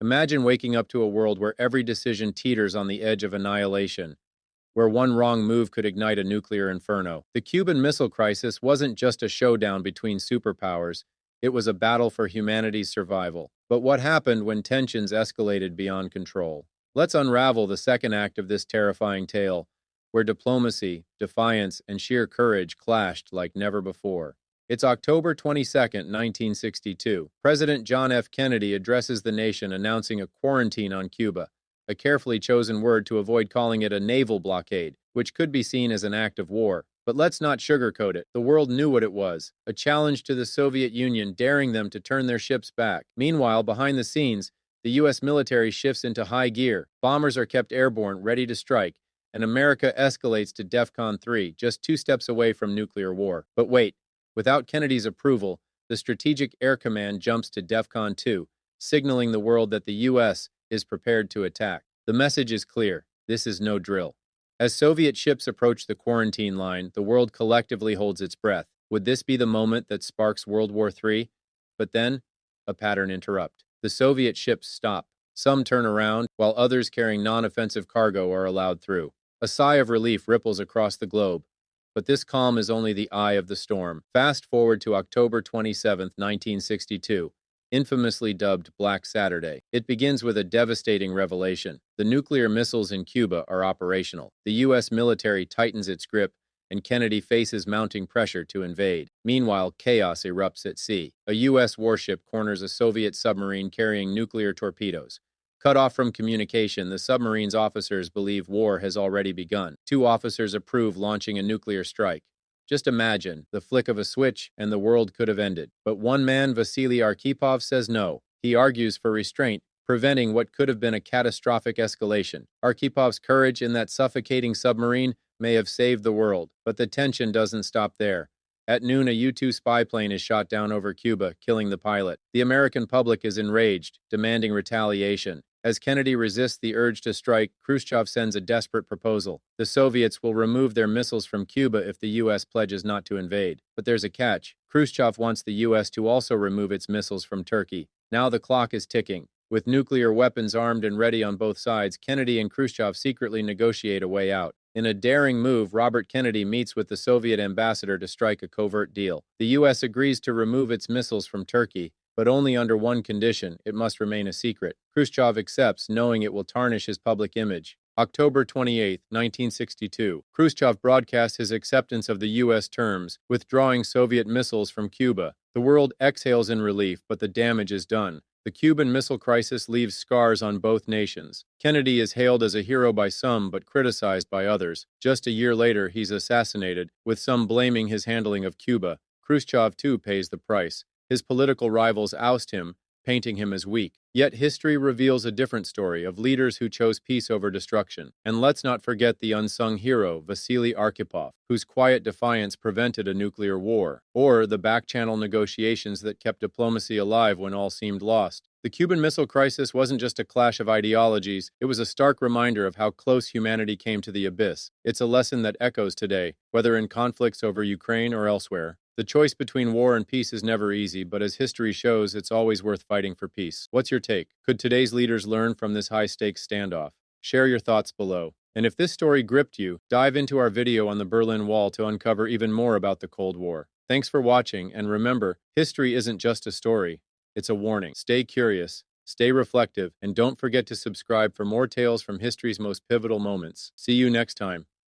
Imagine waking up to a world where every decision teeters on the edge of annihilation, where one wrong move could ignite a nuclear inferno. The Cuban Missile Crisis wasn't just a showdown between superpowers, it was a battle for humanity's survival. But what happened when tensions escalated beyond control? Let's unravel the second act of this terrifying tale, where diplomacy, defiance, and sheer courage clashed like never before. It's October 22nd, 1962. President John F. Kennedy addresses the nation announcing a quarantine on Cuba, a carefully chosen word to avoid calling it a naval blockade, which could be seen as an act of war. But let's not sugarcoat it. The world knew what it was, a challenge to the Soviet Union, daring them to turn their ships back. Meanwhile, behind the scenes, the U.S. military shifts into high gear. Bombers are kept airborne, ready to strike, and America escalates to DEFCON 3, just 2 steps away from nuclear war. But wait, without Kennedy's approval, the Strategic Air Command jumps to DEFCON 2, signaling the world that the U.S. is prepared to attack. The message is clear. This is no drill. As Soviet ships approach the quarantine line, the world collectively holds its breath. Would this be the moment that sparks World War III? But then, a pattern interrupts. The Soviet ships stop. Some turn around, while others carrying non-offensive cargo are allowed through. A sigh of relief ripples across the globe. But this calm is only the eye of the storm. Fast forward to October 27th, 1962. Infamously dubbed Black Saturday. It begins with a devastating revelation. The nuclear missiles in Cuba are operational. The U.S. military tightens its grip, and Kennedy faces mounting pressure to invade. Meanwhile, chaos erupts at sea. A U.S. warship corners a Soviet submarine carrying nuclear torpedoes. Cut off from communication, the submarine's officers believe war has already begun. 2 officers approve launching a nuclear strike. Just imagine, the flick of a switch, and the world could have ended. But one man, Vasily Arkhipov, says no. He argues for restraint, preventing what could have been a catastrophic escalation. Arkhipov's courage in that suffocating submarine may have saved the world, but the tension doesn't stop there. At noon, a U-2 spy plane is shot down over Cuba, killing the pilot. The American public is enraged, demanding retaliation. As Kennedy resists the urge to strike, Khrushchev sends a desperate proposal. The Soviets will remove their missiles from Cuba if the U.S. pledges not to invade. But there's a catch. Khrushchev wants the U.S. to also remove its missiles from Turkey. Now the clock is ticking. With nuclear weapons armed and ready on both sides, Kennedy and Khrushchev secretly negotiate a way out. In a daring move, Robert Kennedy meets with the Soviet ambassador to strike a covert deal. The U.S. agrees to remove its missiles from Turkey, but only under one condition: it must remain a secret. Khrushchev accepts, knowing it will tarnish his public image. October 28, 1962. Khrushchev broadcasts his acceptance of the U.S. terms, withdrawing Soviet missiles from Cuba. The world exhales in relief, but the damage is done. The Cuban Missile Crisis leaves scars on both nations. Kennedy is hailed as a hero by some, but criticized by others. Just a year later, he's assassinated, with some blaming his handling of Cuba. Khrushchev, too, pays the price. His political rivals oust him, painting him as weak. Yet history reveals a different story of leaders who chose peace over destruction. And let's not forget the unsung hero, Vasily Arkhipov, whose quiet defiance prevented a nuclear war, or the back-channel negotiations that kept diplomacy alive when all seemed lost. The Cuban Missile Crisis wasn't just a clash of ideologies, it was a stark reminder of how close humanity came to the abyss. It's a lesson that echoes today, whether in conflicts over Ukraine or elsewhere. The choice between war and peace is never easy, but as history shows, it's always worth fighting for peace. What's your take? Could today's leaders learn from this high-stakes standoff? Share your thoughts below. And if this story gripped you, dive into our video on the Berlin Wall to uncover even more about the Cold War. Thanks for watching, and remember, history isn't just a story, it's a warning. Stay curious, stay reflective, and don't forget to subscribe for more tales from history's most pivotal moments. See you next time.